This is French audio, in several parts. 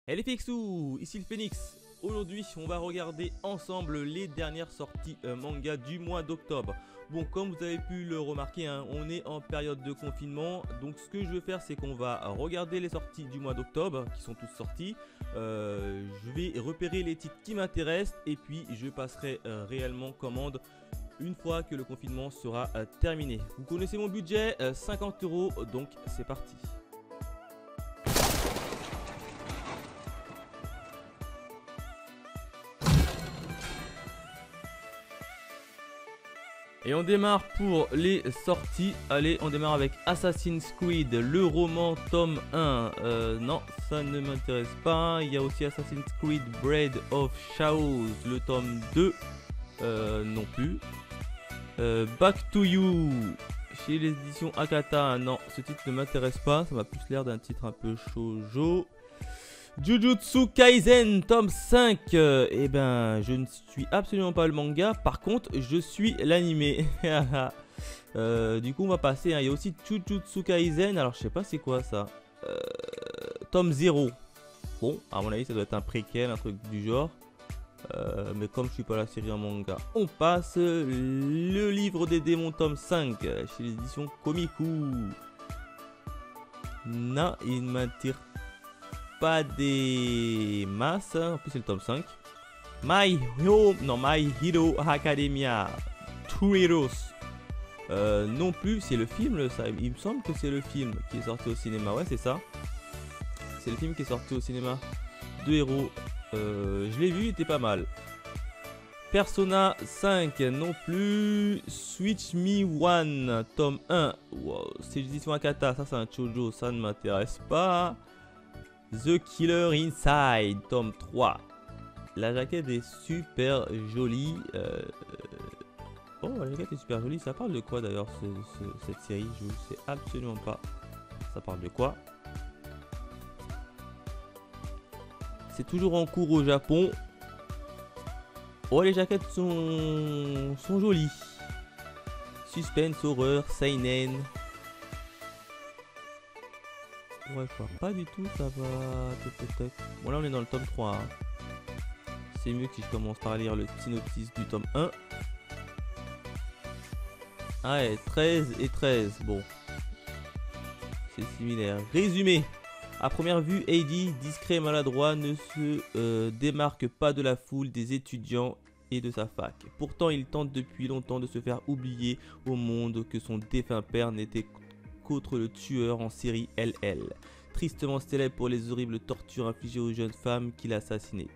Hey les Fixou, ici le Phoenix. Aujourd'hui, on va regarder ensemble les dernières sorties manga du mois d'octobre. Bon, comme vous avez pu le remarquer, hein, on est en période de confinement. Donc ce que je vais faire, c'est qu'on va regarder les sorties du mois d'octobre, qui sont toutes sorties. Je vais repérer les titres qui m'intéressent et puis je passerai réellement commande une fois que le confinement sera terminé. Vous connaissez mon budget, 50 €, donc c'est parti. Et on démarre pour les sorties. Allez, on démarre avec Assassin's Creed, le roman tome 1. Non, ça ne m'intéresse pas. Il y a aussi Assassin's Creed Bread of Chaos, le tome 2. Non plus. Back to You, chez les éditions Akata. Non, ce titre ne m'intéresse pas. Ça m'a plus l'air d'un titre un peu shoujo. Jujutsu Kaisen tome 5, eh ben je ne suis absolument pas le manga, par contre je suis l'animé. Du coup on va passer, hein. Il y a aussi Jujutsu Kaisen, alors je sais pas c'est quoi ça, tome 0. Bon, à mon avis ça doit être un préquel, un truc du genre, mais comme je suis pas la série en manga, on passe. Le livre des démons tome 5, chez l'édition Komiku. Non, il m'attire pas des masses, en plus c'est le tome 5. My Hero Academia Two Heroes, non plus, c'est le film ça, il me semble que c'est le film qui est sorti au cinéma, ouais c'est ça. C'est le film qui est sorti au cinéma, Deux héros, je l'ai vu, il était pas mal. Persona 5 non plus. Switch Me One tome 1, wow, c'est l'édition Akata, ça c'est un shoujo, ça ne m'intéresse pas. The Killer Inside, tome 3. La jaquette est super jolie. Oh, la jaquette est super jolie. Ça parle de quoi d'ailleurs cette série? Je ne sais absolument pas. Ça parle de quoi? C'est toujours en cours au Japon. Oh, les jaquettes sont jolies. Suspense, horreur, seinen. Ouais, je vois pas du tout, ça va. Bon, là on est dans le tome 3. Hein. C'est mieux que si je commence par lire le synopsis du tome 1. Ah ouais, 13 et 13. Bon, c'est similaire. Résumé. À première vue, Heidi, discret et maladroit, ne se démarque pas de la foule des étudiants et de sa fac. Pourtant, il tente depuis longtemps de se faire oublier au monde que son défunt père n'était qu'autre le tueur en série LL, tristement célèbre pour les horribles tortures infligées aux jeunes femmes qu'il a assassinées.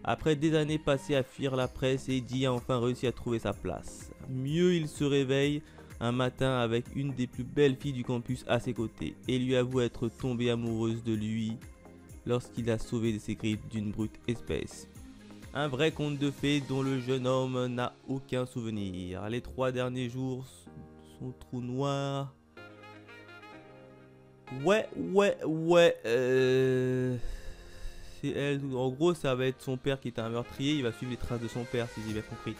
Après des années passées à fuir la presse, Heidi a enfin réussi à trouver sa place. Mieux, il se réveille un matin avec une des plus belles filles du campus à ses côtés et lui avoue être tombée amoureuse de lui lorsqu'il a sauvé de ses griffes d'une brute espèce. Un vrai conte de fées dont le jeune homme n'a aucun souvenir. Les 3 derniers jours sont trous noirs. Ouais. C'est elle. En gros, ça va être son père qui est un meurtrier. Il va suivre les traces de son père, si j'ai bien compris.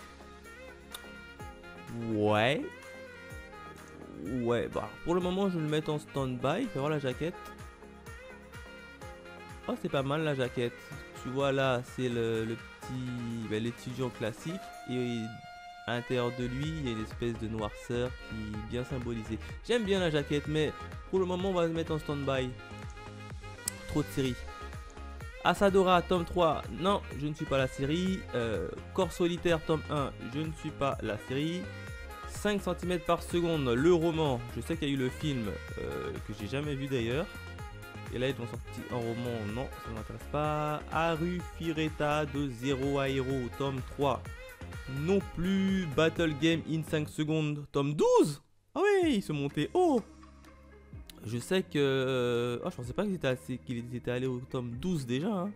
Ouais. Bah, pour le moment, je vais le mettre en stand-by. Fais voir la jaquette. Oh, c'est pas mal la jaquette. Tu vois là, c'est le petit. L'étudiant classique. Et à l'intérieur de lui, il y a une espèce de noirceur qui est bien symbolisée. J'aime bien la jaquette, mais pour le moment, on va le mettre en stand-by. Trop de séries. Asadora, tome 3. Non, je ne suis pas la série. Corps solitaire, tome 1. Je ne suis pas la série. 5 cm par seconde, le roman. Je sais qu'il y a eu le film que j'ai jamais vu d'ailleurs. Et là, ils ont sorti un roman. Non, ça ne m'intéresse pas. Haru Fireta de 0 à Hero, tome 3. Non plus. Battle Game in 5 secondes, tome 12. Ah oui, il se montait haut. Je sais que... Oh, je pensais pas qu'il était allé au tome 12 déjà. Hein.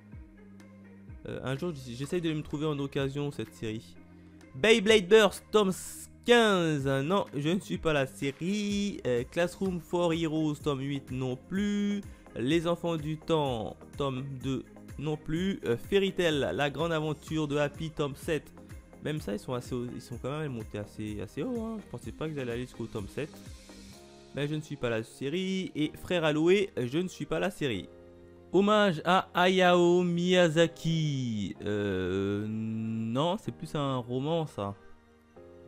Un jour, j'essaye de me trouver en occasion cette série. Beyblade Burst, tome 15. Non, je ne suis pas la série. Classroom for Heroes, tome 8 non plus. Les Enfants du Temps, tome 2 non plus. Fairy Tail, la grande aventure de Happy, tome 7. Même ça, ils sont quand même montés assez haut. Hein. Je pensais pas qu'ils allaient aller jusqu'au tome 7. Mais je ne suis pas la série. Et Frère Aloé, je ne suis pas la série. Hommage à Hayao Miyazaki. Non, c'est plus un roman ça.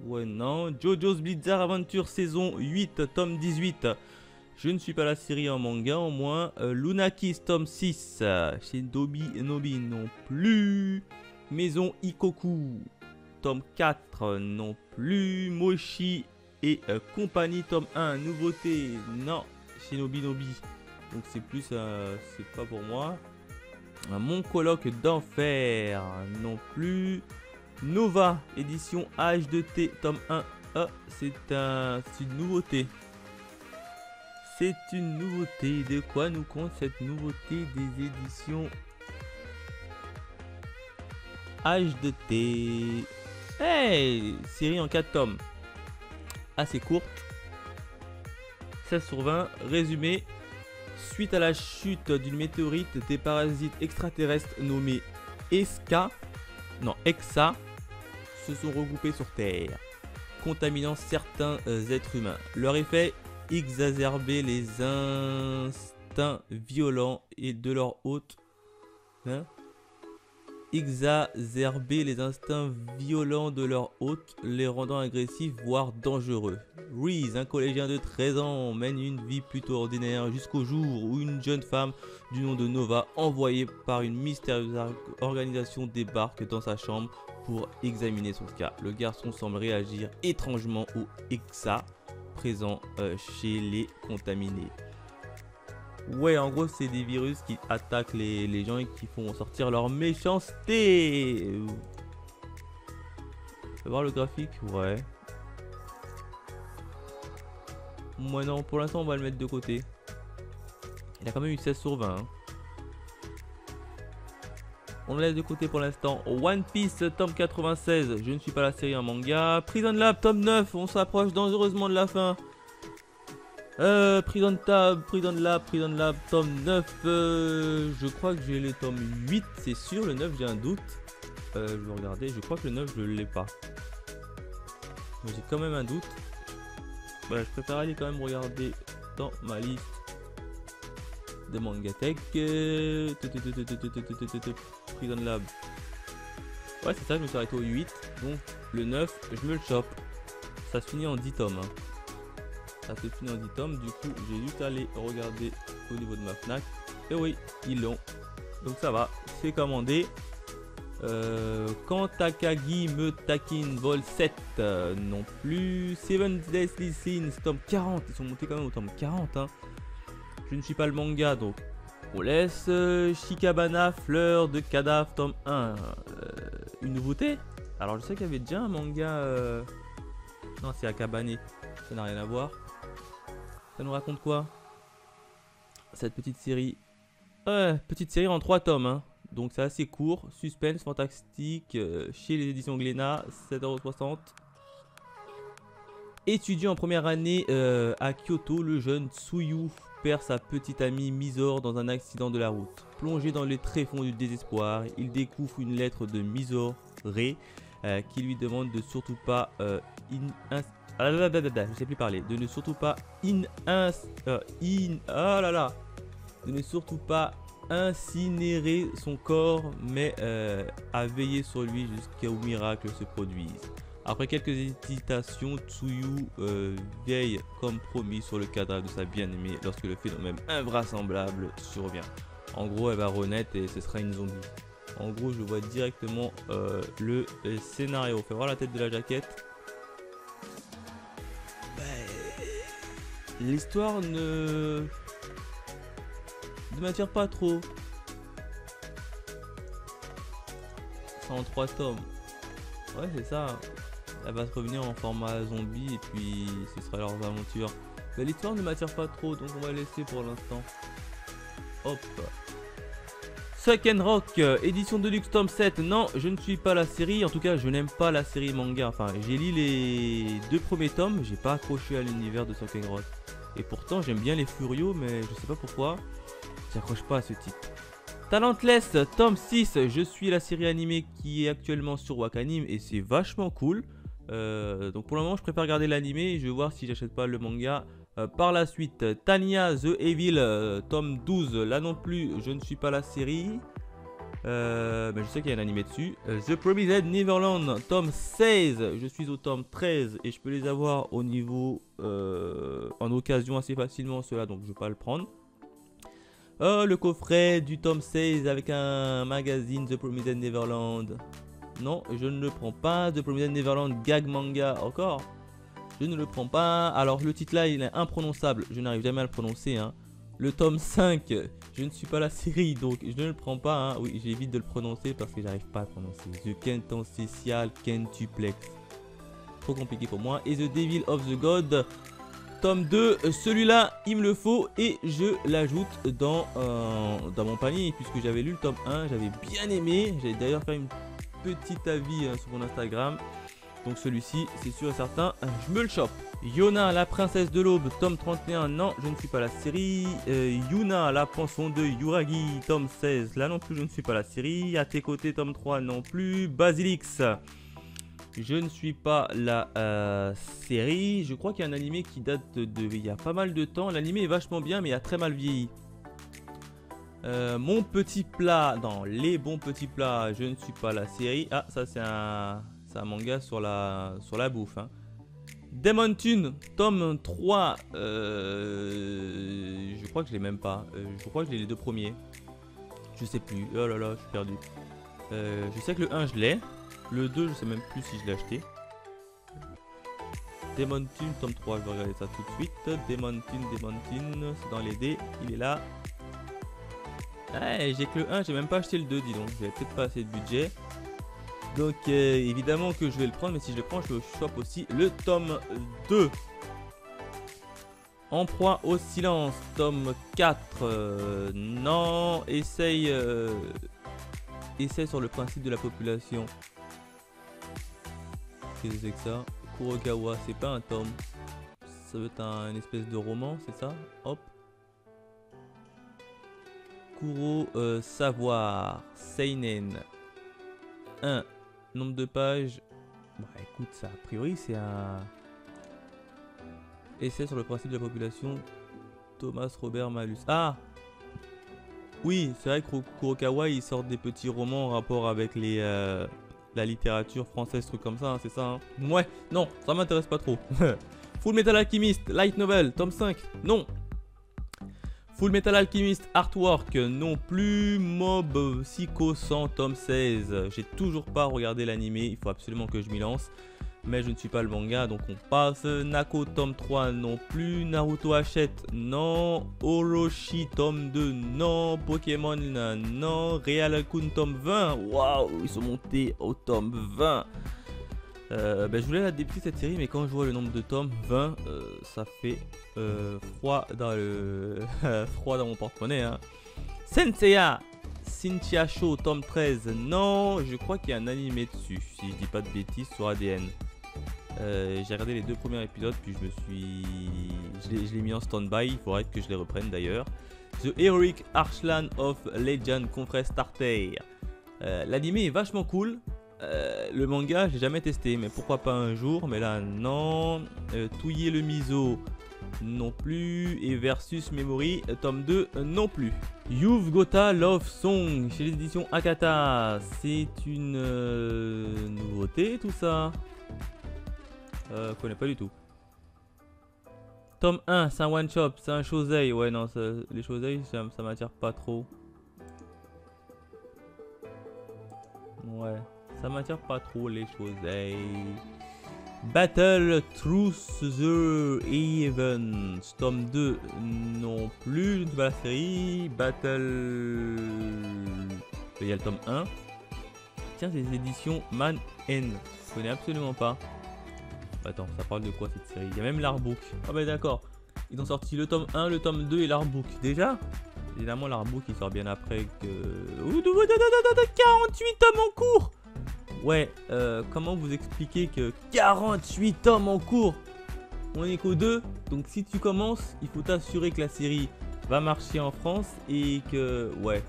Ouais, non. JoJo's Bizarre Adventure saison 8, tome 18. Je ne suis pas la série en manga au moins. Lunakis tome 6. Chez Dobi Nobi non plus. Maison Ikoku tome 4 non plus. Moshi et compagnie tome 1. Nouveauté. Non. Shinobi Nobi. Donc c'est plus, c'est pas pour moi. Mon colloque d'enfer non plus. Nova édition H2T tome 1. C'est une nouveauté. C'est une nouveauté. De quoi nous compte cette nouveauté des éditions H2T? Hey, série en 4 tomes. Assez courte. 16/20. Résumé. Suite à la chute d'une météorite, des parasites extraterrestres nommés Exa se sont regroupés sur Terre, contaminant certains êtres humains. Leur effet, exacerber les instincts violents et de leur hôte. Exacerber les instincts violents de leur hôte, les rendant agressifs voire dangereux. Reese, un collégien de 13 ans, mène une vie plutôt ordinaire jusqu'au jour où une jeune femme du nom de Nova, envoyée par une mystérieuse organisation, débarque dans sa chambre pour examiner son cas. Le garçon semble réagir étrangement au Exa présent chez les contaminés. Ouais, en gros, c'est des virus qui attaquent les gens et qui font sortir leur méchanceté. On va voir le graphique. Ouais. Moi non, pour l'instant, on va le mettre de côté. Il a quand même eu 16/20. Hein. On le laisse de côté pour l'instant. One Piece, tome 96. Je ne suis pas la série en manga. Prison Lab, tome 9. On s'approche dangereusement de la fin. Prison Lab, tome 9. Je crois que j'ai le tome 8, c'est sûr. Le 9, j'ai un doute. Je vais regarder. Je crois que le 9, je ne l'ai pas. Mais j'ai quand même un doute. Bah, je préfère aller quand même regarder dans ma liste de Mangatech. Prison Lab. Ouais, c'est ça, je me suis arrêté au 8. Donc, le 9, je me le chope. Ça se finit en 10 tomes. Hein. Ça se finit en 10 tomes. Du coup, j'ai juste à aller regarder au niveau de ma Fnac. Et oui, ils l'ont. Donc, ça va. C'est commandé. Quand Takagi me taquine, vol 7 non plus. Seven Deadly Sins, tome 40. Ils sont montés quand même au tome 40. Hein. Je ne suis pas le manga, donc on laisse. Shikabana, fleur de cadavre, tome 1. Une nouveauté. Alors, je sais qu'il y avait déjà un manga. Non, c'est Akabane. Ça n'a rien à voir. Ça nous raconte quoi, cette petite série? Petite série en 3 tomes. Hein. Donc c'est assez court. Suspense, fantastique. Chez les éditions Glénat, 7,60 €. Étudiant en première année à Kyoto, le jeune Tsuyu perd sa petite amie Misore dans un accident de la route. Plongé dans les tréfonds du désespoir, il découvre une lettre de Misore qui lui demande de surtout pas je sais plus parler. De ne surtout pas de ne surtout pas incinérer son corps, mais à veiller sur lui jusqu'au miracle se produise. Après quelques hésitations, Tsuyu veille comme promis sur le cadavre de sa bien-aimée lorsque le phénomène invraisemblable survient. En gros, elle va renaître et ce sera une zombie. En gros, je vois directement le scénario. Fais voir la tête de la jaquette. L'histoire ne m'attire pas trop. C'est en 3 tomes. Ouais, c'est ça. Elle va se revenir en format zombie et puis ce sera leurs aventures. Mais l'histoire ne m'attire pas trop, donc on va laisser pour l'instant. Hop. Suck and Rock, édition Deluxe tome 7. Non, je ne suis pas la série. En tout cas, je n'aime pas la série manga. Enfin, j'ai lu les 2 premiers tomes. J'ai pas accroché à l'univers de Suck and Rock. Et pourtant, j'aime bien les Furio, mais je sais pas pourquoi. J'accroche pas à ce titre. Talentless, tome 6. Je suis la série animée qui est actuellement sur Wakanim et c'est vachement cool. Donc pour le moment, je préfère regarder l'animé et je vais voir si j'achète pas le manga Par la suite, Tanya The Evil, tome 12. Là non plus, je ne suis pas la série. Mais je sais qu'il y a un animé dessus. The Promised Neverland, tome 16. Je suis au tome 13 et je peux les avoir au niveau en occasion assez facilement, ceux-là, donc je ne vais pas le prendre. Le coffret du tome 16 avec un magazine The Promised Neverland. Non, je ne le prends pas. The Promised Neverland Gag Manga, encore. Je ne le prends pas. Alors le titre là, il est imprononçable. Je n'arrive jamais à le prononcer. Hein. Le tome 5, je ne suis pas la série, donc je ne le prends pas. Hein. Oui, j'évite de le prononcer parce que j'arrive pas à le prononcer. The Quintessential Quintuplex. Trop compliqué pour moi. Et The Devil of the God, tome 2. Celui-là, il me le faut et je l'ajoute dans mon panier. Puisque j'avais lu le tome 1, j'avais bien aimé. J'avais d'ailleurs fait une petite avis sur mon Instagram. Donc celui-ci, c'est sûr et certain, je me le chope. Yona, la princesse de l'aube, tome 31. Non, je ne suis pas la série. Yuna, la pension de Yuragi, tome 16. Là non plus, je ne suis pas la série. À tes côtés, tome 3 non plus. Basilix, je ne suis pas la série. Je crois qu'il y a un animé qui date il y a pas mal de temps. L'animé est vachement bien, mais il a très mal vieilli. Mon petit plat, dans les bons petits plats, je ne suis pas la série. Ah, ça c'est un manga sur la bouffe. Hein. Demon Tune, tome 3. Je crois que je l'ai même pas. Je crois que j'ai les deux premiers. Je sais plus. Oh là là, je suis perdu. Je sais que le 1 je l'ai. Le 2, je sais même plus si je l'ai acheté. Demon Tune, tome 3. Je vais regarder ça tout de suite. Demon Tune, c'est dans les dés. Il est là. Ouais, j'ai que le 1, j'ai même pas acheté le 2, dis donc. J'avais peut-être pas assez de budget. Donc évidemment que je vais le prendre, mais si je le prends, je chope aussi le tome 2. En proie au silence, tome 4. Non, essaye sur le principe de la population. Qu'est-ce que c'est que ça? Kurokawa, c'est pas un tome. Ça veut être une espèce de roman, c'est ça? Hop. Kuro Savoir, Seinen 1. Nombre de pages. Bah écoute, ça a priori c'est un essai sur le principe de la population. Thomas Robert Malus. Ah oui, c'est vrai que Kurokawa il sort des petits romans en rapport avec la littérature française, trucs comme ça, hein, c'est ça hein. Ouais, non, ça m'intéresse pas trop. Full Metal Alchemist, Light Novel, tome 5, non. Full Metal Alchemist Artwork non plus. Mob Psycho 100 tome 16. J'ai toujours pas regardé l'animé, il faut absolument que je m'y lance. Mais je ne suis pas le manga, donc on passe. Nako tome 3 non plus. Naruto Hachette non. Orochi tome 2 non. Pokémon non. Real Kun tome 20. Waouh, ils sont montés au tome 20. Je voulais la débuter cette série, mais quand je vois le nombre de tomes, 20, ça fait froid dans mon porte-monnaie. Hein. Senseiya, Cynthia Show, tome 13, non, je crois qu'il y a un animé dessus, si je dis pas de bêtises, sur ADN. J'ai regardé les 2 premiers épisodes, puis je l'ai mis en stand-by, il faudrait que je les reprenne d'ailleurs. The Heroic Archland of Legend Compressed Starter. L'animé est vachement cool. Le manga j'ai jamais testé, mais pourquoi pas un jour. Mais là non. Touiller le miso non plus. Et Versus Memory tome 2 non plus. You've Gota Love Song chez l'édition Akata. C'est une nouveauté tout ça. Connais pas du tout. Tome 1 c'est un one shot, c'est un shosei. Ouais non, les shosei ça m'attire pas trop. Ouais, ça m'attire pas trop les choses. Battle Truth the Evans, tome 2 non plus, je ne sais pas la série. Battle... Il y a le tome 1. Tiens, c'est les éditions Man N. Je connais absolument pas. Attends, ça parle de quoi cette série? Il y a même l'artbook. Ah bah d'accord. Ils ont sorti le tome 1, le tome 2 et l'artbook. Déjà? Évidemment, l'artbook il sort bien après que... 48 tomes en cours. Ouais, comment vous expliquer que 48 tomes en cours? On est qu'au 2, donc si tu commences, il faut t'assurer que la série va marcher en France et que... Ouais,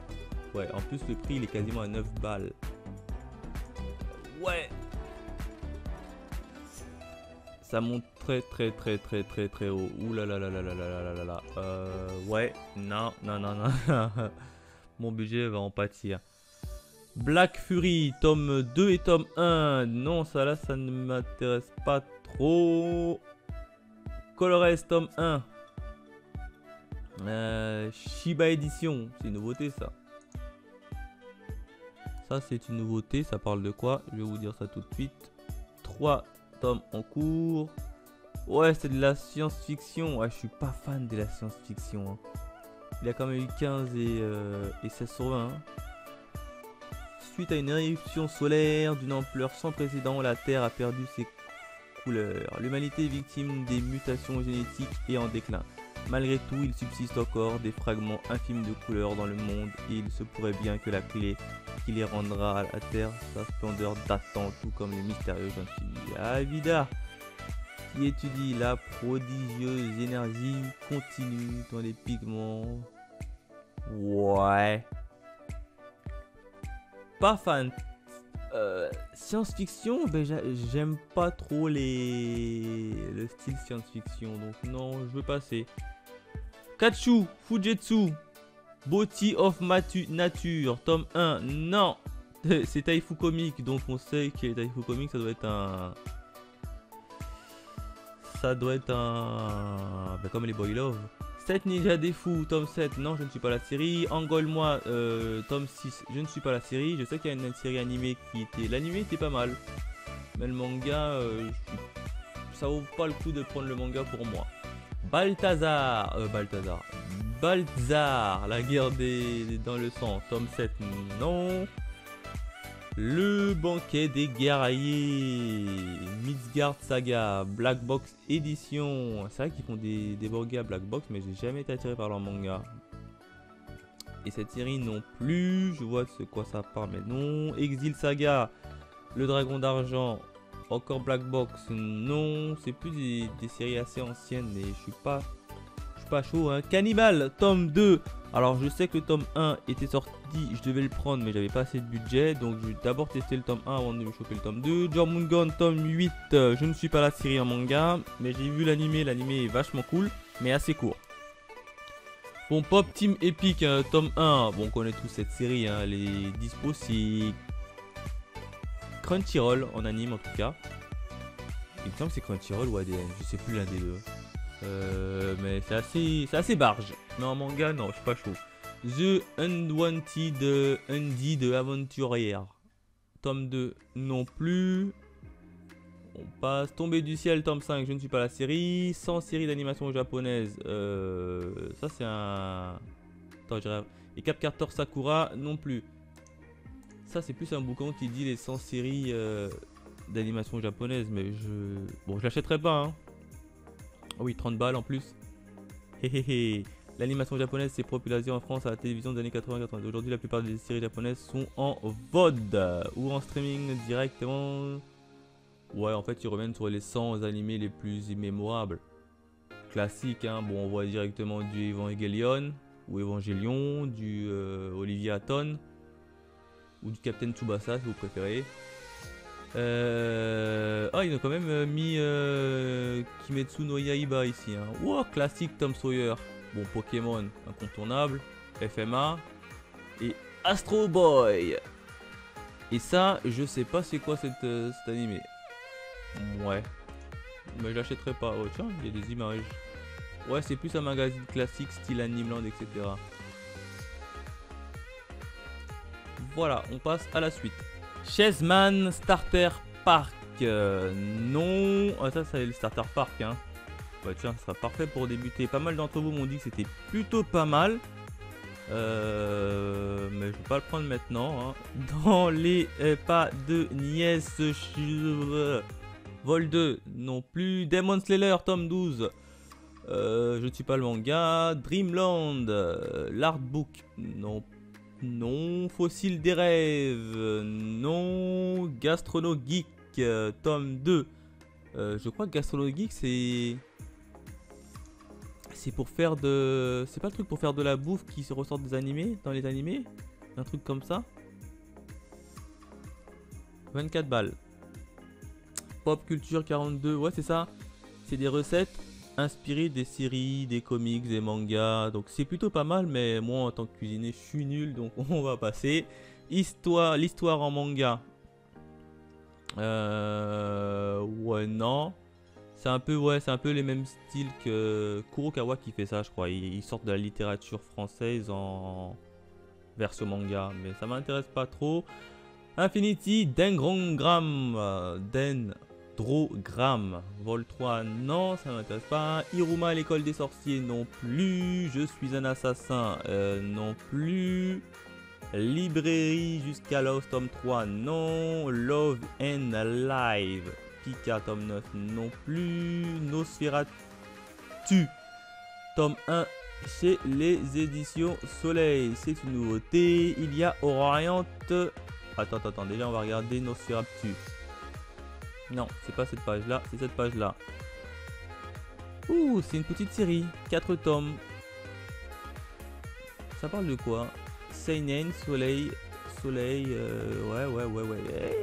en plus le prix il est quasiment à 9 balles. Ouais. Ça monte très très très très très très haut. Ouh là là là là là là là là là. Ouais, non, non, non, non. Mon budget va en pâtir. Black Fury, tome 2 et tome 1. Non, ça là, ça ne m'intéresse pas trop. Colores, tome 1. Shiba Edition, c'est une nouveauté ça. Ça c'est une nouveauté, ça parle de quoi? Je vais vous dire ça tout de suite. 3 tomes en cours. Ouais, c'est de la science-fiction. Ouais, je suis pas fan de la science-fiction. Hein. Il a quand même eu 15 et 16 sur 20. Hein. Suite à une éruption solaire d'une ampleur sans précédent, la Terre a perdu ses couleurs. L'humanité est victime des mutations génétiques et en déclin. Malgré tout, il subsiste encore des fragments infimes de couleurs dans le monde et il se pourrait bien que la clé qui les rendra à la Terre sa splendeur d'attente, tout comme les mystérieux jeunes filles Avida qui étudie la prodigieuse énergie continue dans les pigments. Ouais. Pas fan. Science-fiction, ben j'aime pas trop le style science-fiction, donc non, je veux passer. Kachu, Fujetsu, Body of Nature, tome 1, non. C'est Taifu Comics, donc on sait que Taifu Comics, ça doit être un... Ben, comme les Boy Love. 7 Ninja des Fous, tome 7, non je ne suis pas la série. Engole-moi, tome 6, je ne suis pas la série. Je sais qu'il y a une série animée qui était... L'animé était pas mal. Mais le manga, ça vaut pas le coup de prendre le manga pour moi. Balthazar, la guerre dans le sang, tome 7, non. Le banquet des guerriers, Midgard Saga, Black Box Edition. C'est vrai qu'ils font des mangas Black Box, mais j'ai jamais été attiré par leur manga. Et cette série non plus, je vois de quoi ça parle, mais non. Exil Saga, le dragon d'argent, encore Black Box, non. C'est plus des séries assez anciennes, mais je suis pas chaud. Hein. Cannibal, tome 2. Alors je sais que le tome 1 était sorti, je devais le prendre mais j'avais pas assez de budget, donc je vais d'abord tester le tome 1 avant de me choper le tome 2. Jormungand tome 8, je ne suis pas la série en manga, mais j'ai vu l'animé est vachement cool, mais assez court. Bon, Pop Team Epic, tome 1, bon on connaît tous cette série, hein, les dispos c'est Crunchyroll en anime en tout cas. Il me semble que c'est Crunchyroll ou ADN, je sais plus l'un des deux. Mais c'est assez barge. Mais en manga, non, je suis pas chaud. The Unwanted Undead Aventurier. Tome 2, non plus. On passe. Tombé du ciel, tome 5, je ne suis pas la série. Sans série d'animation japonaise. Ça, c'est un... Attends, je rêve. Et Cap Carter Sakura, non plus. Ça, c'est plus un bouquin qui dit les 100 séries d'animation japonaise. Mais je... Bon, je l'achèterai pas, hein. Oh oui, 30 balles en plus. L'animation japonaise s'est popularisée en France à la télévision des années 80-90. Aujourd'hui, la plupart des séries japonaises sont en VOD ou en streaming directement. Ouais, en fait, ils reviennent sur les 100 animés les plus immémorables. Classique, hein. Bon, on voit directement du Evangelion ou Evangelion, du Olivier Hatton ou du Captain Tsubasa si vous préférez. Ah, ils ont quand même mis Kimetsu no Yaiba ici. Hein. Wow, classique Tom Sawyer. Bon, Pokémon, incontournable. FMA. Et Astro Boy. Et ça, je sais pas c'est quoi cet animé. Ouais. Mais je l'achèterai pas. Oh, tiens, il y a des images. Ouais, c'est plus un magazine classique, style Animeland, etc. Voilà, on passe à la suite. Chessman Starter Park, non, ah, ça c'est le Starter Park, hein. Ouais, tiens, ça sera parfait pour débuter. Pas mal d'entre vous m'ont dit que c'était plutôt pas mal, mais je vais pas le prendre maintenant. Hein. Dans les pas de nièce, Vol 2 non plus. Demon Slayer tome 12. Je ne suis pas le manga. Dreamland, l'artbook non plus. Non, Fossile des rêves, non, Gastrono Geek, tome 2. Je crois que Gastrono Geek c'est pour faire de... C'est pas le truc pour faire de la bouffe qui se ressort des animés, dans les animés. Un truc comme ça. 24 balles. Pop Culture 42, ouais c'est ça. C'est des recettes inspirées des séries, des comics, des mangas. Donc c'est plutôt pas mal, mais moi en tant que cuisinier, je suis nul, donc on va passer. L'histoire en manga. Ouais, non. C'est un peu, ouais, c'est un peu les mêmes styles que Kurokawa qui fait ça, je crois. Ils sortent de la littérature française en version manga, mais ça m'intéresse pas trop. Infinity Dendrogram, Dendrogram, Vol 3, non, ça m'intéresse pas. Iruma, l'école des sorciers, non plus. Je suis un assassin, non plus. Librairie jusqu'à Lost, tome 3, non. Love and Live, Pika, tome 9, non plus. Nosferatu, tome 1, chez les éditions Soleil, c'est une nouveauté. Il y a Orient. Attends, déjà on va regarder Nosferatu. Non, c'est pas cette page là, c'est cette page là. Ouh, c'est une petite série, 4 tomes. Ça parle de quoi? Seinen, Soleil, ouais.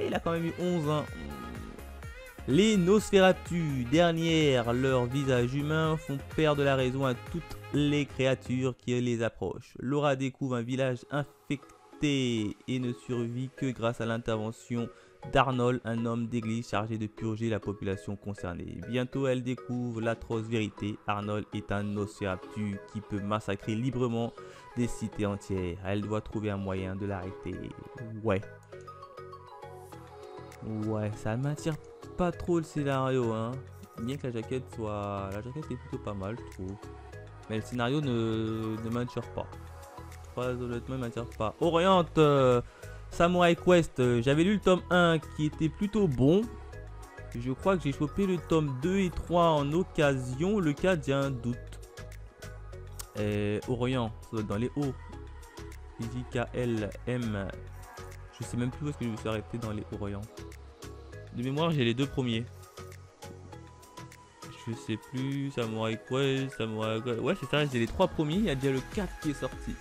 Il a quand même eu 11 ans. Les Nosferatu, dernière, leurs visages humains font perdre la raison à toutes les créatures qui les approchent. Laura découvre un village infecté et ne survit que grâce à l'intervention d'Arnold, un homme d'église chargé de purger la population concernée. Bientôt, elle découvre l'atroce vérité. Arnold est un Nosferatu qui peut massacrer librement des cités entières. Elle doit trouver un moyen de l'arrêter. Ouais, ça m'attire pas trop le scénario, hein. Bien que la jaquette soit... La jaquette est plutôt pas mal, je trouve. Mais le scénario ne m'attire pas. Très honnêtement, il m'attire pas. Orient, Samurai Quest. J'avais lu le tome 1 qui était plutôt bon. Je crois que j'ai chopé le tome 2 et 3 en occasion. Le 4, j'ai un doute. Orient, ça doit être dans les hauts. IJKLM. Je sais même plus où est-ce que je me suis arrêté dans les Orient. De mémoire, j'ai les deux premiers. Je sais plus. Samurai Quest, Ouais, c'est ça, j'ai les 3 premiers. Il y a déjà le 4 qui est sorti.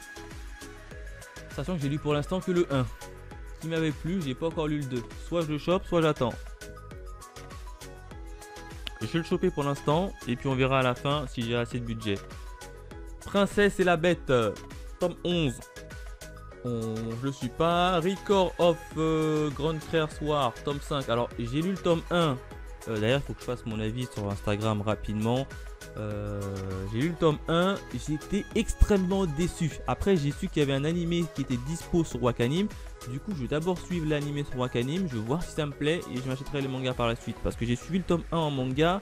Sachant que j'ai lu pour l'instant que le 1. Qui m'avait plu, j'ai pas encore lu le 2. Soit je le chope, soit j'attends. Je vais le choper pour l'instant. Et puis on verra à la fin si j'ai assez de budget. Princesse et la bête, tome 11. Je le suis pas. Record of Grand War, tome 5. Alors j'ai lu le tome 1. D'ailleurs il faut que je fasse mon avis sur Instagram rapidement. J'ai lu le tome 1. J'étais extrêmement déçu. Après j'ai su qu'il y avait un animé qui était dispo sur Wakanim. Du coup je vais d'abord suivre l'animé sur Wakanim. Je vais voir si ça me plaît et je m'achèterai les mangas par la suite. Parce que j'ai suivi le tome 1 en manga.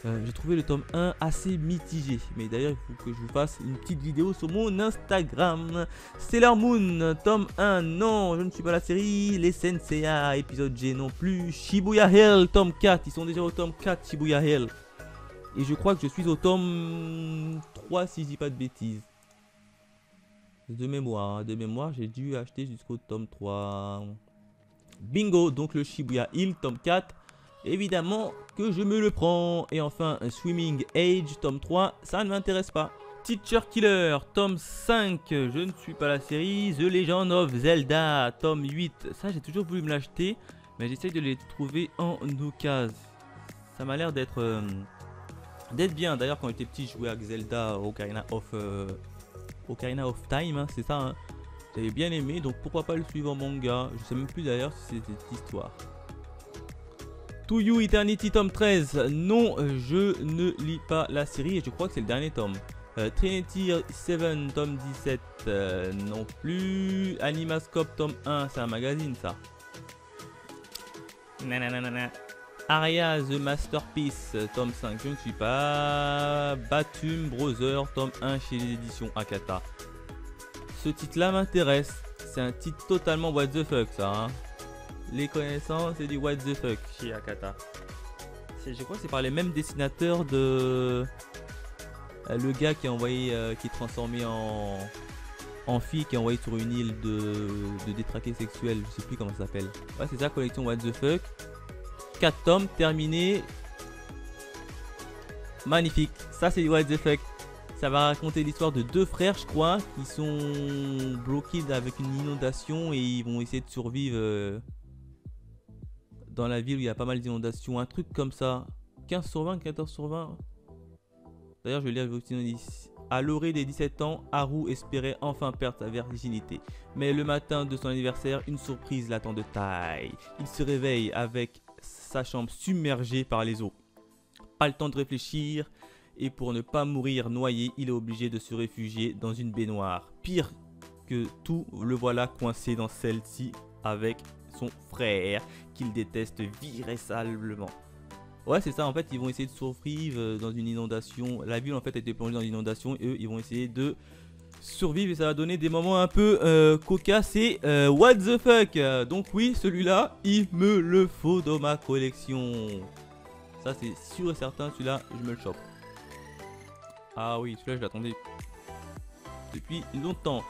J'ai trouvé le tome 1 assez mitigé. Mais d'ailleurs, il faut que je vous fasse une petite vidéo sur mon Instagram. Sailor Moon, tome 1, non, je ne suis pas la série. Les Senseiya, épisode G non plus. Shibuya Hell, tome 4. Ils sont déjà au tome 4, Shibuya Hell. Et je crois que je suis au tome 3, si je dis pas de bêtises. De mémoire, j'ai dû acheter jusqu'au tome 3. Bingo, donc le Shibuya Hill, tome 4. Évidemment que je me le prends. Et enfin, Swimming Age, tome 3, ça ne m'intéresse pas. Teacher Killer, tome 5, je ne suis pas la série. The Legend of Zelda, tome 8, ça j'ai toujours voulu me l'acheter. Mais j'essaye de les trouver en occasion. Ça m'a l'air d'être bien. D'ailleurs, quand j'étais petit, je jouais avec Zelda Ocarina of Time, hein, c'est ça. Hein. J'avais bien aimé, donc pourquoi pas le suivre en manga. Je sais même plus d'ailleurs si c'est cette histoire. To You Eternity tome 13, non, je ne lis pas la série et je crois que c'est le dernier tome. Trinity 7 tome 17, non plus. Animascope tome 1, c'est un magazine ça. Nanana. Aria The Masterpiece tome 5, je ne suis pas. Batum Brother tome 1 chez les éditions Akata. Ce titre là m'intéresse, c'est un titre totalement what the fuck ça, hein. Les connaissances, c'est du what the fuck chez Akata. Je crois que c'est par les mêmes dessinateurs de le gars qui a envoyé, qui est transformé en fille, qui est envoyé sur une île de détraqués sexuels. Je sais plus comment ça s'appelle. Ouais, c'est ça, collection what the fuck. 4 tomes, terminé. Magnifique. Ça, c'est du what the fuck. Ça va raconter l'histoire de 2 frères, je crois, qui sont bloqués avec une inondation et ils vont essayer de survivre. Dans la ville où il y a pas mal d'inondations, un truc comme ça. 15 sur 20, 14 sur 20. D'ailleurs, je vais lire ici. À l'orée des 17 ans, Haru espérait enfin perdre sa virginité. Mais le matin de son anniversaire, une surprise l'attend de taille. Il se réveille avec sa chambre submergée par les eaux. Pas le temps de réfléchir, et pour ne pas mourir noyé, il est obligé de se réfugier dans une baignoire. Pire que tout, le voilà coincé dans celle-ci avec son frère, qu'il déteste virablement. Ouais, c'est ça, en fait, ils vont essayer de survivre dans une inondation. La ville, en fait, a été plongée dans une inondation et eux, ils vont essayer de survivre et ça va donner des moments un peu cocasses et what the fuck. Donc oui, celui-là, il me le faut dans ma collection. Ça, c'est sûr et certain, celui-là, je me le chope. Ah oui, celui-là, je l'attendais depuis longtemps.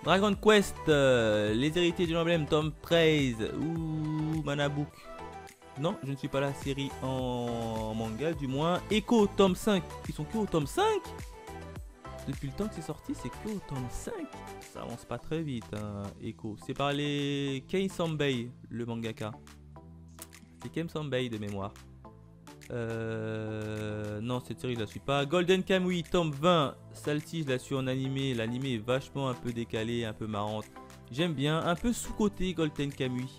Dragon Quest, les héritiers de l'emblème, tome 13. Ouh, Manabook. Non, je ne suis pas la série en manga, du moins. Echo, tome 5. Ils sont que au tome 5? Depuis le temps que c'est sorti, c'est que au tome 5. Ça avance pas très vite, hein, Echo. C'est par les Kei Sambei, le mangaka. C'est Kei Sambei de mémoire. Non, cette série je la suis pas. Golden Kamuy, tome 20. Celle-ci, je la suis en animé. L'animé est vachement un peu décalé, un peu marrante. J'aime bien, un peu sous-côté Golden Kamuy.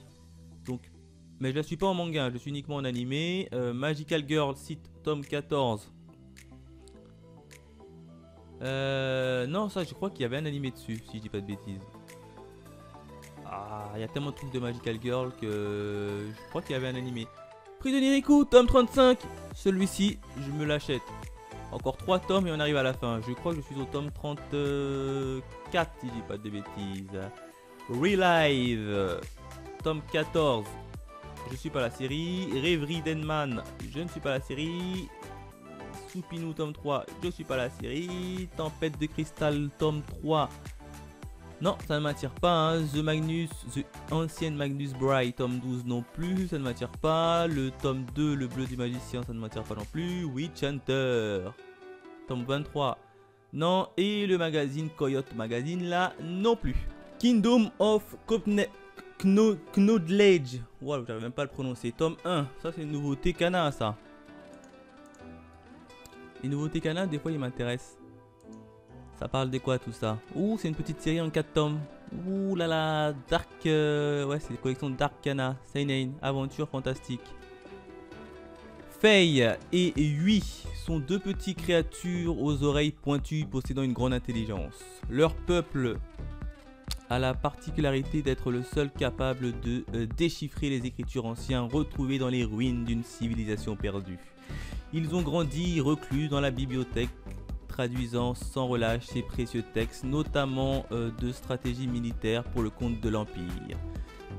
Donc, mais je la suis pas en manga, je suis uniquement en animé. Magical Girl, site tome 14. Non, ça, je crois qu'il y avait un animé dessus, si je dis pas de bêtises. Ah, il y a tellement de trucs de Magical Girl que je crois qu'il y avait un animé. Prix de Niriku, tome 35. Celui-ci, je me l'achète. Encore 3 tomes et on arrive à la fin. Je crois que je suis au tome 34, si je dis pas de bêtises. Relive, tome 14. Je suis pas la série. Rêverie Denman, je ne suis pas la série. Soupinu, tome 3, je suis pas la série. Tempête de cristal, tome 3. Non, ça ne m'attire pas, hein. The ancienne Magnus Bright, tome 12 non plus, ça ne m'attire pas. Le tome 2, le bleu du magicien, ça ne m'attire pas non plus. Witch Hunter, tome 23. Non, et le magazine Coyote Magazine là, non plus. Kingdom of Knowledge. Wow, j'arrive même pas à le prononcer. Tome 1, ça c'est une nouveauté Kana ça. Les nouveautés Kana, des fois ils m'intéressent. Ça parle de quoi tout ça? Ouh, c'est une petite série en 4 tomes. Ouh là là, Dark... ouais, c'est une collection Dark Kana. Seinen, aventure fantastique. Faye et Yui sont deux petites créatures aux oreilles pointues possédant une grande intelligence. Leur peuple a la particularité d'être le seul capable de déchiffrer les écritures anciennes retrouvées dans les ruines d'une civilisation perdue. Ils ont grandi reclus dans la bibliothèque, traduisant sans relâche ces précieux textes, notamment de stratégie militaire pour le compte de l'Empire.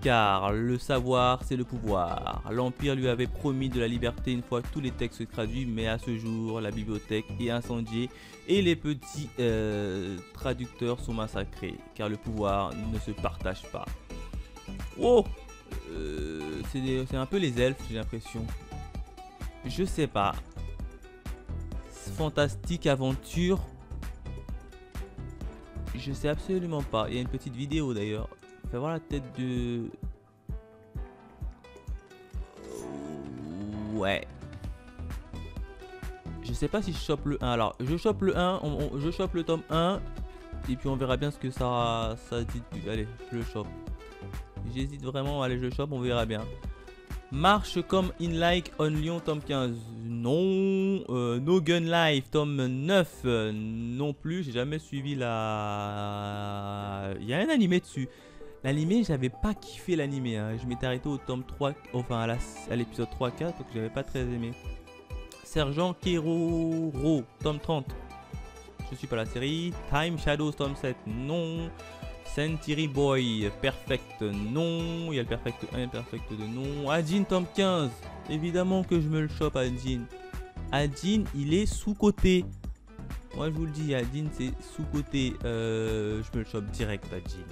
Car le savoir, c'est le pouvoir. L'Empire lui avait promis de la liberté une fois tous les textes traduits, mais à ce jour, la bibliothèque est incendiée et les petits traducteurs sont massacrés, car le pouvoir ne se partage pas. Oh, c'est un peu les elfes, j'ai l'impression. Je sais pas. Fantastique aventure. Je sais absolument pas. Il y a une petite vidéo d'ailleurs. Fais voir la tête de... Ouais. Je sais pas si je chope le 1. Alors, je chope le 1. Je chope le tome 1. Et puis on verra bien ce que ça dit. Allez, je le chope. J'hésite vraiment. Allez, je le chope. On verra bien. Marche comme in like on Lyon, tome 15. Non. No Gun Life, tome 9. Non plus. J'ai jamais suivi la... Il y a un animé dessus. L'animé, j'avais pas kiffé l'animé. Hein. Je m'étais arrêté au tome 3. Enfin, à l'épisode 3-4. Donc j'avais pas très aimé. Sergent Keroro, tome 30. Je suis pas la série. Time Shadows, tome 7. Non. Century Boy, Perfect, non. Il y a le Perfect 1 et le Perfect 2, non. Adjin, tome 15. Évidemment que je me le chope, Adjin. Adjin, il est sous-côté. Moi, je vous le dis, Adjin, c'est sous-côté. Je me le chope direct, Adjin.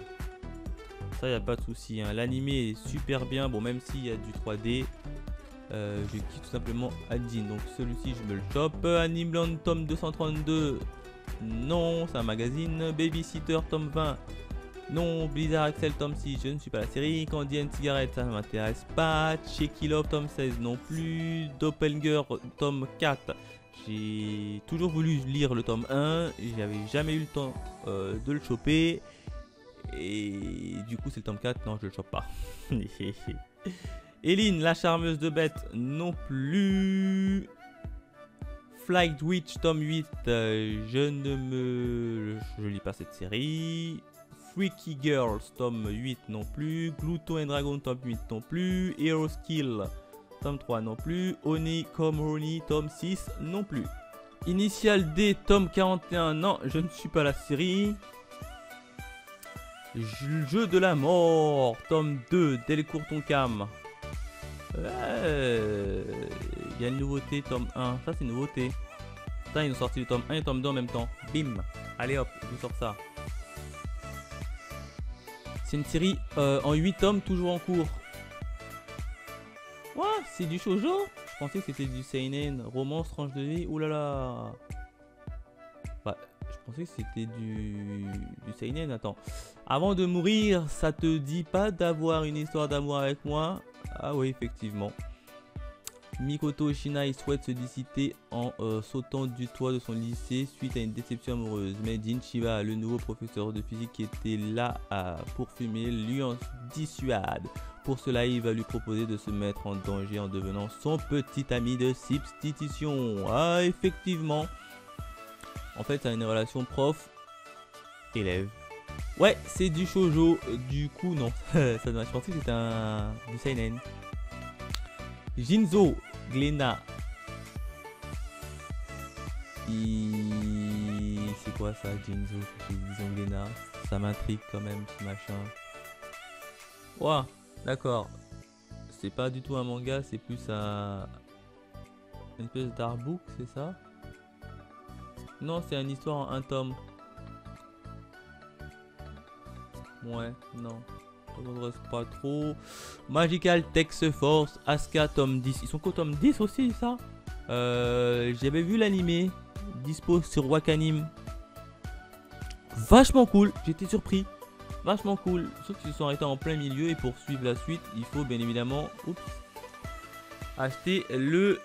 Ça, il n'y a pas de souci. Hein. L'animé est super bien. Bon, même s'il y a du 3D, je kiffe tout simplement Adjin. Donc, celui-ci, je me le chope. Animeland, tome 232. Non, c'est un magazine. Babysitter, tome 20. Non, Blizzard Axel tome 6, je ne suis pas la série. Candy and Cigarette, ça ne m'intéresse pas. Checky Love tome 16 non plus. Doppelganger tome 4. J'ai toujours voulu lire le tome 1. J'avais jamais eu le temps de le choper. Et du coup c'est le tome 4. Non, je le chope pas. Eline, la charmeuse de bêtes, non plus. Flight Witch tome 8, je lis pas cette série. Freaky Girls tome 8 non plus. Gluto and Dragon tome 8 non plus. Hero Skill tome 3 non plus. Oni Come Oni tome 6 non plus. Initial D tome 41, non, je ne suis pas la série. Jeu de la mort tome 2, Delcourt Tonkam. Il y a une nouveauté tome 1, ça c'est une nouveauté. Putain, ils ont sorti le tome 1 et le tome 2 en même temps. Bim. Allez hop, je vous sors ça. C'est une série en 8 tomes, toujours en cours. What? C'est du shoujo? Je pensais que c'était du seinen, romance, tranche de vie. Ouh là là. Bah, je pensais que c'était du seinen. Attends. Avant de mourir, ça te dit pas d'avoir une histoire d'amour avec moi? Ah oui, effectivement. Mikoto Shinai souhaite se disciter en sautant du toit de son lycée suite à une déception amoureuse. Mais Jin Shiba, le nouveau professeur de physique qui était là pour fumer, lui en dissuade. Pour cela, il va lui proposer de se mettre en danger en devenant son petit ami de substitution. Ah, effectivement. En fait, ça a une relation prof-élève. Ouais, c'est du shoujo. Du coup, non. Ça je pensais que c'était du seinen. Jinzo, Glénat. C'est quoi ça, Jinzo? Disons Glénat. Ça m'intrigue quand même, ce machin. Ouah, d'accord. C'est pas du tout un manga, c'est plus une espèce d'artbook, c'est ça? Non, c'est une histoire en un tome. Ouais, non. Ça m'intéresse pas trop. Magical Text Force, Asuka tome 10. Ils sont qu'au tome 10 aussi, ça? J'avais vu l'animé dispo sur Wakanim. Vachement cool, j'étais surpris. Vachement cool. Sauf qu'ils se sont arrêtés en plein milieu et pour suivre la suite, il faut bien évidemment acheter le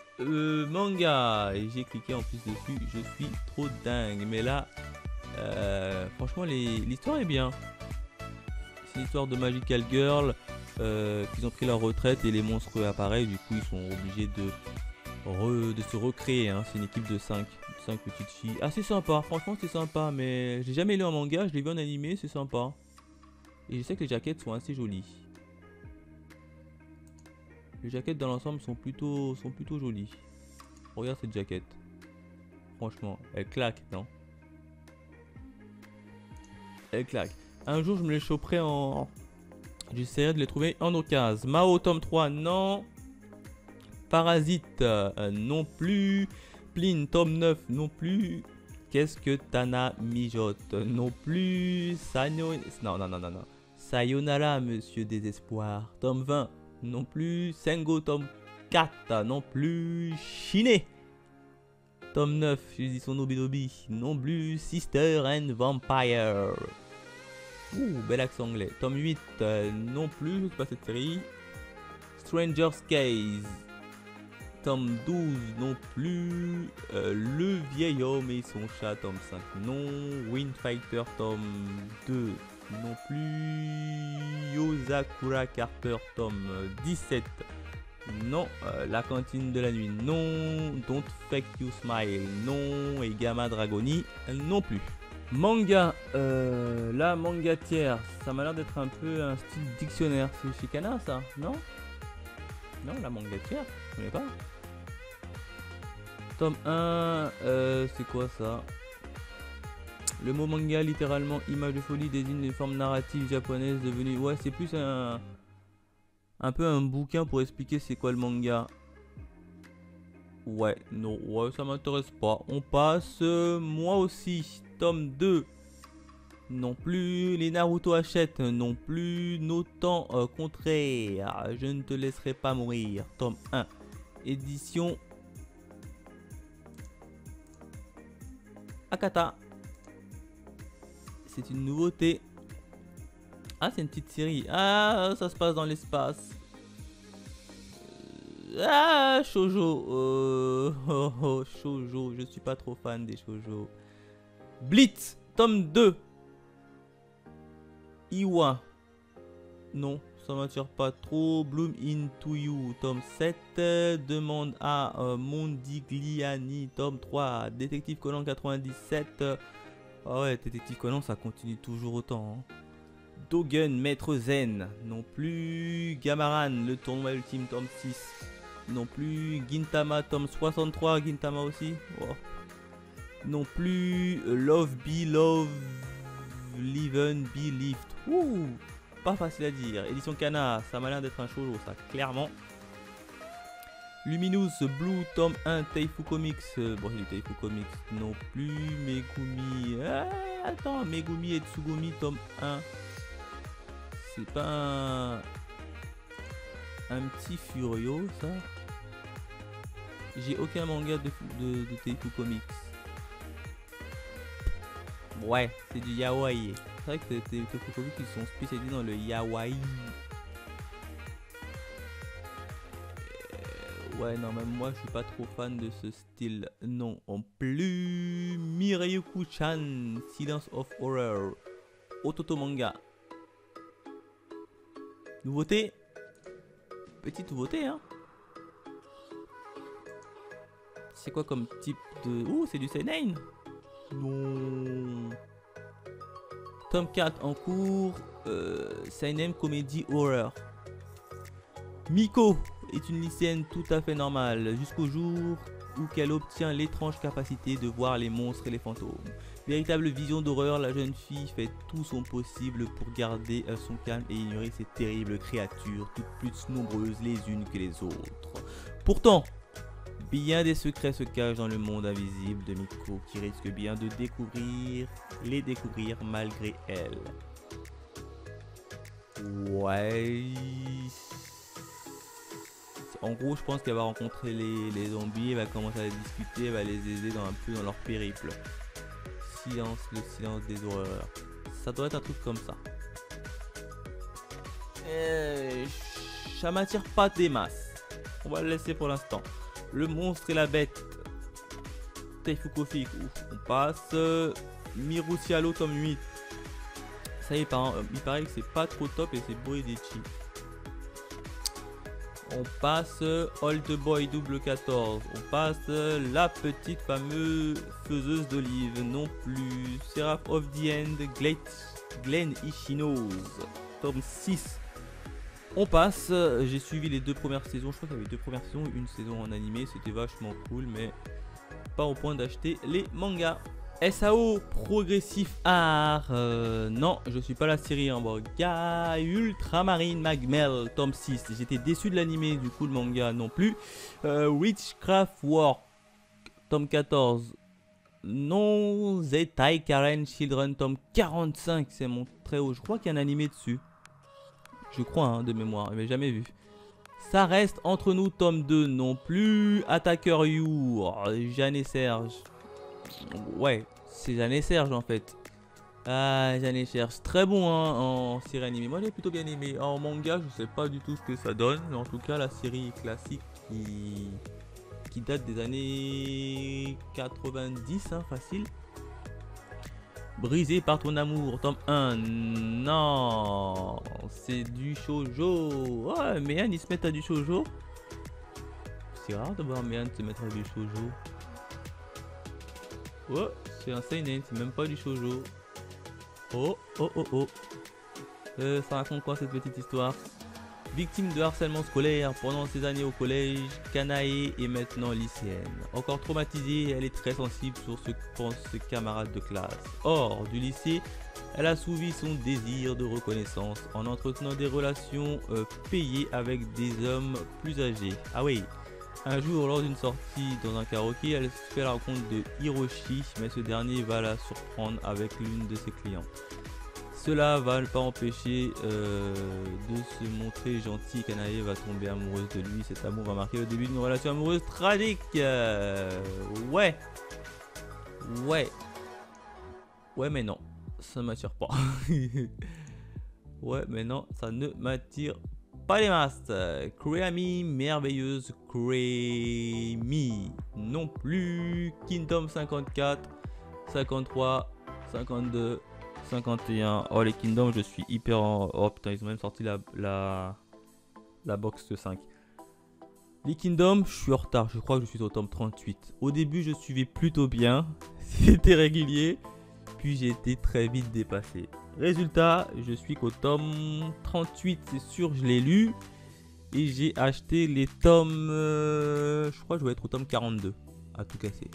manga. Et j'ai cliqué en plus dessus, je suis trop dingue. Mais là, franchement, l'histoire est bien. C'est l'histoire de Magical Girl qui ont pris leur retraite et les monstres apparaissent. Du coup, ils sont obligés de se recréer. Hein. C'est une équipe de 5 petites filles. Ah, c'est sympa. Franchement, c'est sympa. Mais j'ai jamais lu en manga. Je l'ai vu en animé. C'est sympa. Et je sais que les jaquettes sont assez jolies. Les jaquettes dans l'ensemble sont plutôt jolies. Regarde cette jaquette. Franchement, elle claque, non? Elle claque. Un jour, je me les choperai en... J'essaierai de les trouver en occasion. Mao, tome 3, non. Parasite, non plus. Plin, tome 9, non plus. Qu'est-ce que Tana mijote? Non plus. Non. Sayonara, monsieur désespoir. Tome 20, non plus. Sengo, tome 4, non plus. Shiné. Tome 9, je dis son Nobidobi, non plus. Sister and Vampire. Ouh, bel accent anglais. Tome 8, non plus, je sais pas cette série. Stranger's Case. Tome 12, non plus. Le vieil homme et son chat, tome 5, non. Windfighter, tome 2, non plus. Yozakura Carper, tome 17, non. La cantine de la nuit, non. Don't Fake You Smile, non. Et Gamma Dragoni, non plus. Manga, la mangatière, ça m'a l'air d'être un peu un style dictionnaire. C'est chez Kana ça, non? Non, la mangatière, je connais pas. Tome 1, c'est quoi ça? Le mot manga, littéralement image de folie, désigne une forme narrative japonaise devenue... Ouais, c'est plus un peu un bouquin pour expliquer c'est quoi le manga. Ouais, non, ouais, ça m'intéresse pas. On passe, moi aussi. Tome 2, non plus. Les Naruto achètent, non plus. Nos temps contraires, je ne te laisserai pas mourir. Tome 1, édition Akata. C'est une nouveauté. Ah, c'est une petite série. Ah, ça se passe dans l'espace. Ah, shoujo. Shoujo. Je suis pas trop fan des shoujo. Blitz, tome 2. Iwa. Non, ça m'attire pas trop. Bloom into You, tome 7. Demande à Mondigliani, tome 3. Détective Conan 97. Ah ouais, Détective Conan, ça continue toujours autant. Hein. Dogen, Maître Zen. Non plus. Gamaran, le tournoi ultime, tome 6. Non plus. Gintama, tome 63. Gintama aussi. Oh. Non plus. Love Be Love. Live Be Lived. Ouh. Pas facile à dire. Édition Kana, ça m'a l'air d'être un shoujo, ça, clairement. Luminous, Blue, tome 1, Taifu Comics. Bon, il est Taifu Comics non plus. Megumi. Attends, Megumi et Tsugumi, tome 1. C'est pas un petit Furio, ça? J'ai aucun manga de Taifu Comics. Ouais, c'est du yaoi. C'est vrai que Taifu Comics, ils sont spécialisés dans le yaoi. Ouais, non, même moi, je suis pas trop fan de ce style. Non, en plus. Mirayuku-chan, Silence of Horror. Ototo manga. Nouveauté. Petite nouveauté, hein. C'est quoi comme type de... Oh, c'est du seinen. Non. Tome 4 en cours. Seinen Comedy Horror. Miko est une lycéenne tout à fait normale jusqu'au jour où qu'elle obtient l'étrange capacité de voir les monstres et les fantômes. Véritable vision d'horreur, la jeune fille fait tout son possible pour garder son calme et ignorer ces terribles créatures, toutes plus nombreuses les unes que les autres. Pourtant, bien des secrets se cachent dans le monde invisible de Miko qui risque bien de les découvrir malgré elle. Ouais... En gros, je pense qu'elle va rencontrer les zombies, elle va commencer à les discuter, elle va les aider un peu dans leur périple. Le silence des horreurs. Ça doit être un truc comme ça. Ça m'attire pas des masses. On va le laisser pour l'instant. Le monstre et la bête. Taifu Kofi, on passe. Mirusialo tome 8. Ça y est, il paraît que c'est pas trop top et c'est Boidechi. On passe Old Boy double 14. On passe la petite fameuse faiseuse d'olive. Non plus. Seraph of the End. Glen Ishinos. Tome 6. On passe. J'ai suivi les 2 premières saisons. Je crois qu'il y avait 2 premières saisons. Une saison en animé. C'était vachement cool. Mais pas au point d'acheter les mangas. SAO Progressif Art. Non, je suis pas la série en manga. Ultramarine Magmel, tome 6. J'étais déçu de l'animé, du coup le manga non plus. Witchcraft Work, tome 14. Non, Zetai Karen Children, tome 45. C'est mon très haut. Je crois qu'il y a un animé dessus. Je crois, hein, de mémoire, mais jamais vu. Ça reste entre nous, tome 2 non plus. Attacker You, Jeanne et Serge. Ouais, c'est Jeanne et Serge en fait. Ah, Jeanne et Serge, très bon hein, en série animée. Moi j'ai plutôt bien aimé. En manga, je sais pas du tout ce que ça donne. Mais en tout cas, la série classique qui date des années 90, hein, facile. Brisé par ton amour, tome 1. Non, c'est du shoujo. Ouais, Méan, il se met à du shoujo. C'est rare de voir Méan se mettre à du shoujo. Oh, c'est un seinen, c'est même pas du shoujo. Oh, oh, oh, oh. Ça raconte quoi cette petite histoire? Victime de harcèlement scolaire pendant ses années au collège, Kanae est maintenant lycéenne. Encore traumatisée, elle est très sensible sur ce que pensent ses camarades de classe. Hors du lycée, elle a assouvi son désir de reconnaissance en entretenant des relations payées avec des hommes plus âgés. Ah oui. Un jour, lors d'une sortie dans un karaoké, elle se fait la rencontre de Hiroshi, mais ce dernier va la surprendre avec l'une de ses clientes. Cela va ne pas empêcher de se montrer gentil. Kanae va tomber amoureuse de lui. Cet amour va marquer le début d'une relation amoureuse tragique. Ouais. Ouais. Ouais, mais non. Ça m'attire pas. Ouais, mais non, ça ne m'attire pas les masses. Creamy, merveilleuse Creamy. Non plus. Kingdom 54, 53, 52, 51. Oh, les Kingdom, je suis hyper en... Oh putain, ils ont même sorti la box de 5. Les Kingdom, je suis en retard. Je crois que je suis au tome 38. Au début, je suivais plutôt bien. C'était régulier. Puis j'ai été très vite dépassé. Résultat, je suis qu'au tome 38, c'est sûr, je l'ai lu. Et j'ai acheté les tomes... je crois que je vais être au tome 42, à tout casser.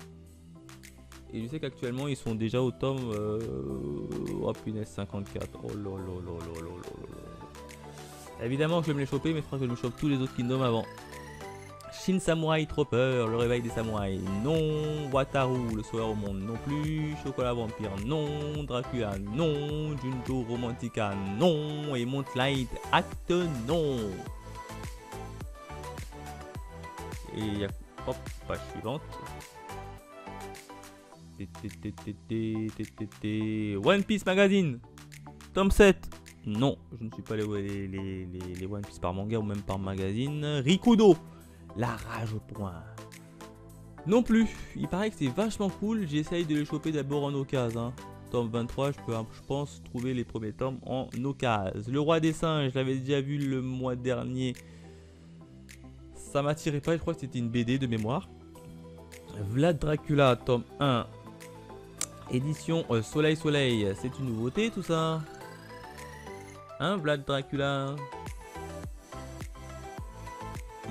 Et je sais qu'actuellement, ils sont déjà au tome... oh punaise, 54. Oh là là là là là là. Évidemment que je vais me les choper, mais il faudra que je me chope tous les autres Kingdoms avant. Shin Samurai Trooper, le réveil des samouraïs, non. Wataru, le sauveur au monde, non plus. Chocolat Vampire, non. Dracula, non. Junto Romantica, non. Et Moonlight Acte, non. Et hop, page suivante. One Piece Magazine, tome 7. Non, je ne suis pas les One Piece par manga ou même par magazine. Rikudo, la rage au point. Non plus. Il paraît que c'est vachement cool. J'essaye de les choper d'abord en occasion. Tome 23, je pense trouver les premiers tomes en occasion. Le roi des singes, je l'avais déjà vu le mois dernier. Ça m'attirait pas, je crois que c'était une BD de mémoire. Vlad Dracula, tome 1. Édition Soleil Soleil. C'est une nouveauté tout ça. Hein, Vlad Dracula.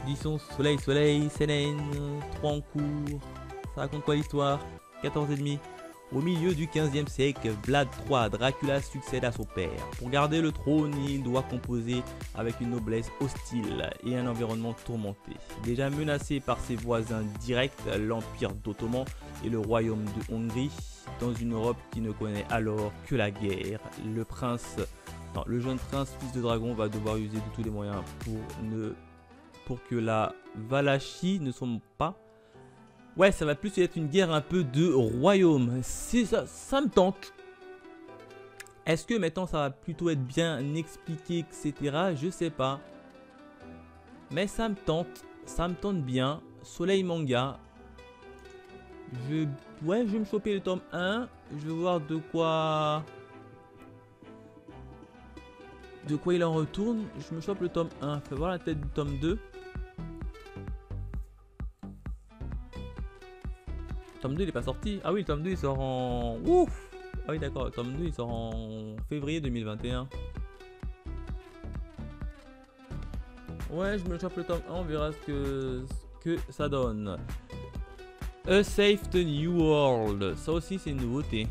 Édition Soleil Soleil, CNN, 3 en cours. Ça raconte quoi l'histoire? 14,5. Au milieu du 15e siècle, Vlad III Dracula succède à son père. Pour garder le trône, il doit composer avec une noblesse hostile et un environnement tourmenté. Déjà menacé par ses voisins directs, l'Empire d'Ottoman et le Royaume de Hongrie, dans une Europe qui ne connaît alors que la guerre, le jeune prince fils de dragon va devoir user de tous les moyens pour que la Valachie ne sombre pas. Ouais, ça va plus être une guerre un peu de royaume. C'est ça me tente. Est-ce que maintenant ça va plutôt être bien expliqué, etc. Je sais pas. Mais ça me tente bien. Soleil manga. Je vais me choper le tome 1. Je vais voir de quoi il en retourne. Je me chope le tome 1. Fais voir la tête du tome 2. Tome 2 il est pas sorti. Ah oui, le tome 2 il sort en... Ouf. Ah oui d'accord, le tome 2 il sort en février 2021. Ouais, je me chope le tome 1, on verra ce que ça donne. A Safe the New World. Ça aussi c'est une nouveauté.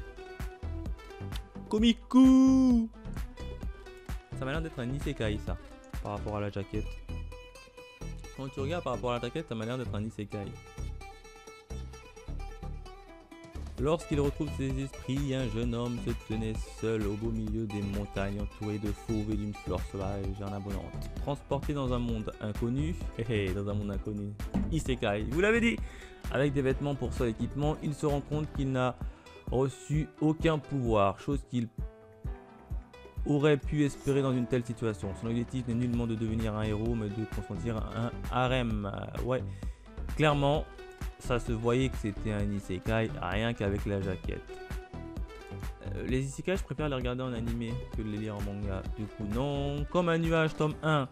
Komiku. Ça m'a l'air d'être un isekai ça, par rapport à la jaquette. Quand tu regardes par rapport à la jaquette, ça m'a l'air d'être un isekai. Lorsqu'il retrouve ses esprits, un jeune homme se tenait seul au beau milieu des montagnes, entouré de fauves et d'une fleur sauvage en abondance. Transporté dans un monde inconnu, dans un monde inconnu, isekai, vous l'avez dit. Avec des vêtements pour seul équipement, il se rend compte qu'il n'a reçu aucun pouvoir, chose qu'il aurait pu espérer dans une telle situation. Son objectif n'est nullement de devenir un héros, mais de consentir un harem. Ouais, clairement. Ça se voyait que c'était un isekai, rien qu'avec la jaquette. Les isekai, je préfère les regarder en animé que de les lire en manga. Du coup, non. Comme un nuage, tome 1.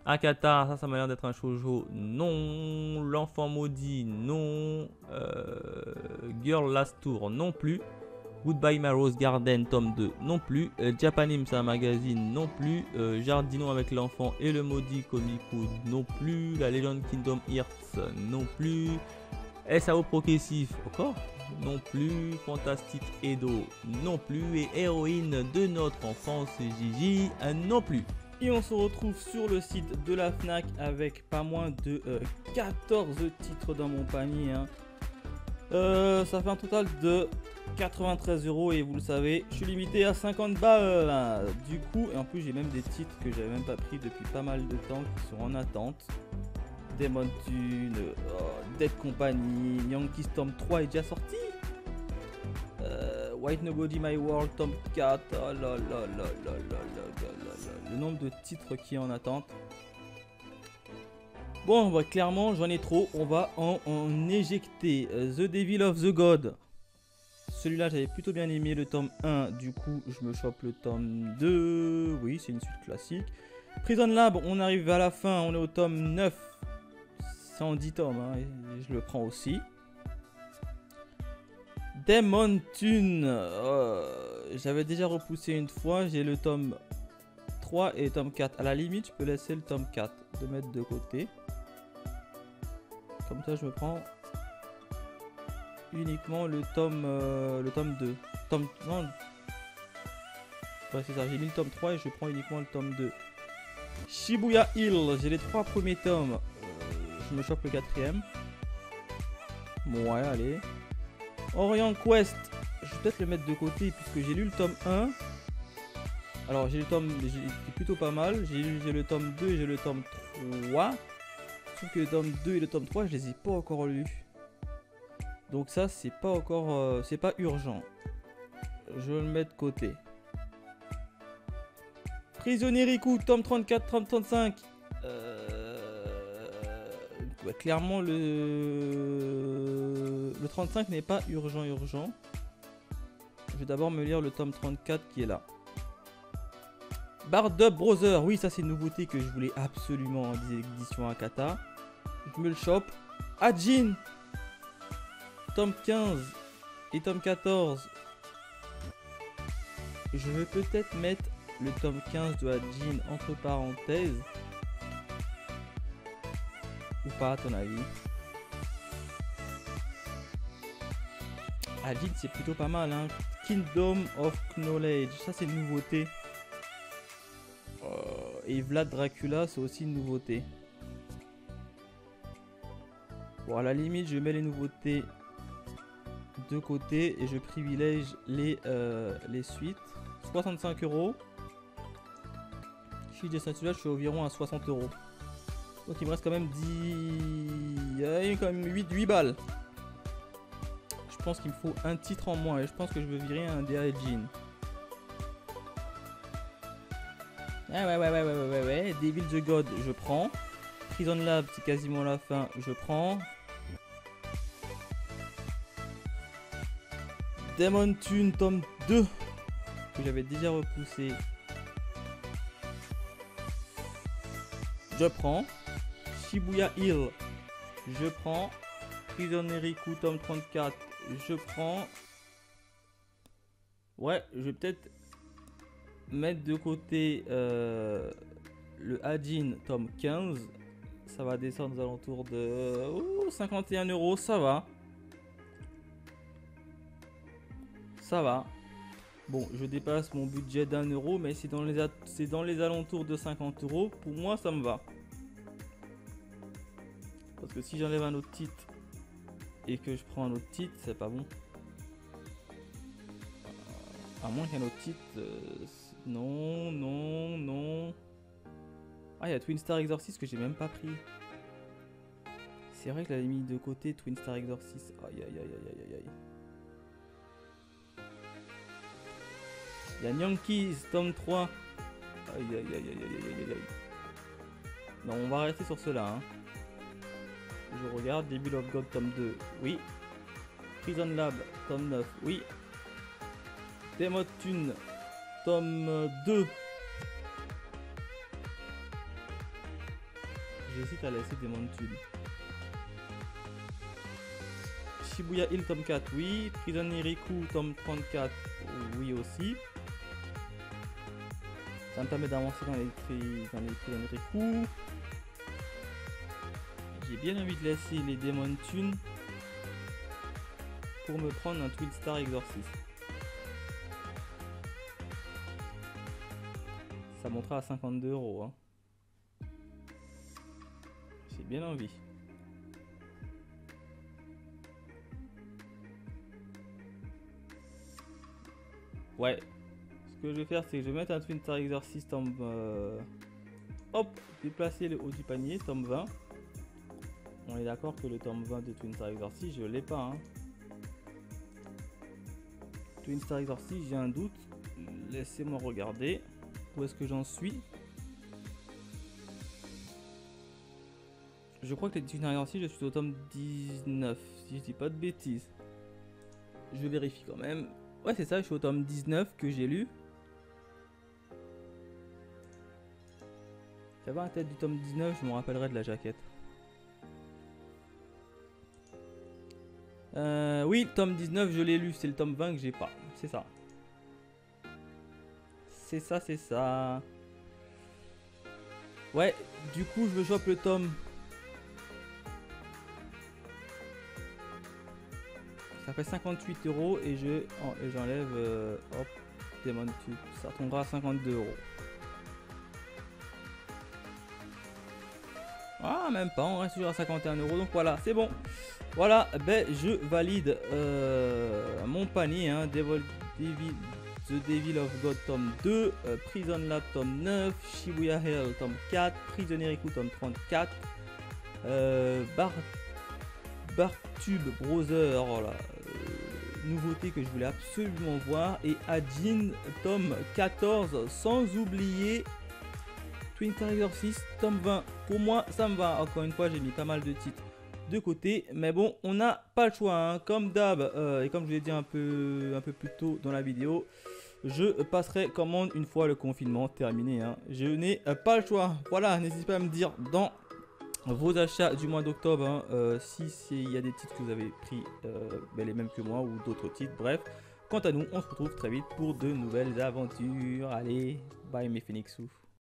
Akata, ça m'a l'air d'être un shoujo. Non. L'enfant maudit, non. Girl Last Tour, non plus. Goodbye My Rose Garden, tome 2, non plus. Japanim, c'est un magazine, non plus. Jardinons avec l'enfant et le maudit, Komiku, non plus. La légende Kingdom Hearts, non plus. SAO Progressif, encore, non plus. Fantastique Edo, non plus. Et Héroïne de notre enfance, Gigi, non plus. Et on se retrouve sur le site de la FNAC avec pas moins de 14 titres dans mon panier. Hein. Ça fait un total de 93 € et vous le savez, je suis limité à 50 balles. Du coup, et en plus j'ai même des titres que j'avais même pas pris depuis pas mal de temps qui sont en attente. Demon Tune, Dead Company, Yankee Storm 3 est déjà sorti. White Nobody My World, tome 4. Oh là là là là là là là. Le nombre de titres qui est en attente. Bon, bah, clairement, j'en ai trop. On va en éjecter. The Devil of the God. Celui-là, j'avais plutôt bien aimé le tome 1. Du coup, je me chope le tome 2. Oui, c'est une suite classique. Prison Lab, on arrive à la fin. On est au tome 9. C'est en 10 tomes. Hein, et je le prends aussi. Demon Tune. J'avais déjà repoussé une fois. J'ai le tome 3 et le tome 4. À la limite, je peux laisser le tome 4 de mettre de côté. Comme ça, je me prends uniquement le tome 2. Non. Ouais, c'est ça. J'ai mis le tome 3 et je prends uniquement le tome 2. Shibuya Hill. J'ai les 3 premiers tomes. Je me chope le 4ème. Ouais, allez. Orient Quest. Je vais peut-être le mettre de côté puisque j'ai lu le tome 1. Alors, j'ai le tome. C'est plutôt pas mal. J'ai le tome 2 et j'ai le tome 3. Sauf que le tome 2 et le tome 3, je les ai pas encore lus. Donc ça, c'est pas encore... c'est pas urgent. Je vais le mettre de côté. Prisonnier Riku, tome 34, tome 35. Ouais, clairement, le 35 n'est pas urgent. Je vais d'abord me lire le tome 34 qui est là. Bardub Brother. Oui, ça c'est une nouveauté que je voulais absolument en édition Akata. Je me le chope. Ajin, tome 15 et tome 14. Je vais peut-être mettre le tome 15 de Ajin entre parenthèses. Ou pas à ton avis? Ajin c'est plutôt pas mal hein. Kingdom of Knowledge. Ça c'est une nouveauté. Et Vlad Dracula c'est aussi une nouveauté. Bon, à la limite, je mets les nouveautés de côté et je privilège les suites. 65 €. Si je descends celui-là, je suis environ à 60 €. Donc il me reste quand même 10... Il y a quand même 8 balles. Je pense qu'il me faut un titre en moins et je pense que je veux virer un DA Jean. Ah ouais. Devil the God, je prends. Prison Lab, c'est quasiment la fin, je prends. Demon Tune, tome 2, que j'avais déjà repoussé. Je prends. Shibuya Hill, je prends. Prisonnier Riku, tome 34, je prends. Ouais, je vais peut-être mettre de côté le Ajin, tome 15. Ça va descendre aux alentours de 51 €, ça va. Ça va. Bon, je dépasse mon budget d'1 €, mais c'est dans les alentours de 50 €. Pour moi, ça me va. Parce que si j'enlève un autre titre et que je prends un autre titre, c'est pas bon. À moins qu'un autre titre... non. Ah, il y a Twin Star Exorcist que j'ai même pas pris. C'est vrai que je l'avais mis de côté, Twin Star Exorcist. Aïe. Il y a Yankees, tome 3. Aïe. Non, on va rester sur cela. Hein. Je regarde, Devil of God, tome 2. Oui. Prison Lab, tome 9. Oui. Demon Tune, tome 2. J'hésite à laisser Demon Tune. Shibuya Hill, tome 4, oui. Prisonnier Riku, tome 34, oui aussi. Ça me permet d'avancer dans les Prisonnier Riku. J'ai bien envie de laisser les Demon Tune pour me prendre un Twin Star Exorcist. Ça montera à 52 €. Hein. J'ai bien envie. Ouais. Ce que je vais faire, c'est que je vais mettre un Twin Star Exorcist tome... Hop, déplacer le haut du panier, tome 20. On est d'accord que le tome 20 de Twin Star Exorcist, je l'ai pas. Hein. Twin Star Exorcist, j'ai un doute. Laissez-moi regarder. Où est-ce que j'en suis? Je crois que les Twin Star Exorcist, je suis au tome 19. Si je dis pas de bêtises. Je vérifie quand même. Ouais, c'est ça, je suis au tome 19 que j'ai lu. J'avais un tête du tome 19, je me rappellerai de la jaquette. Oui, tome 19, je l'ai lu. C'est le tome 20 que j'ai pas. C'est ça. C'est ça, c'est ça. Ouais, du coup, je me chope le tome. Ça fait 58 € et j'enlève hop, Demon Tube. Ça tombera à 52 €. Ah, même pas, on reste toujours à 51 €. Donc voilà, c'est bon. Voilà, ben je valide mon panier. Hein, The Devil of God tome 2, Prison Lab tome 9, Shibuya Hell tome 4, Prisoneriku tome 34, Bartube Brother, voilà, nouveauté que je voulais absolument voir, et Ajin tome 14, sans oublier Twin Star Exorcist tome 20. Pour moi ça me va. Encore une fois, j'ai mis pas mal de titres de côté, mais bon, on n'a pas le choix, hein. Comme d'hab, et comme je l'ai dit un peu plus tôt dans la vidéo, je passerai commande une fois le confinement terminé, hein. Je n'ai pas le choix. Voilà, n'hésitez pas à me dire dans vos achats du mois d'octobre, hein, si il y a des titres que vous avez pris, les mêmes que moi ou d'autres titres. Bref, quant à nous, on se retrouve très vite pour de nouvelles aventures. Allez, bye mes Phoenixous.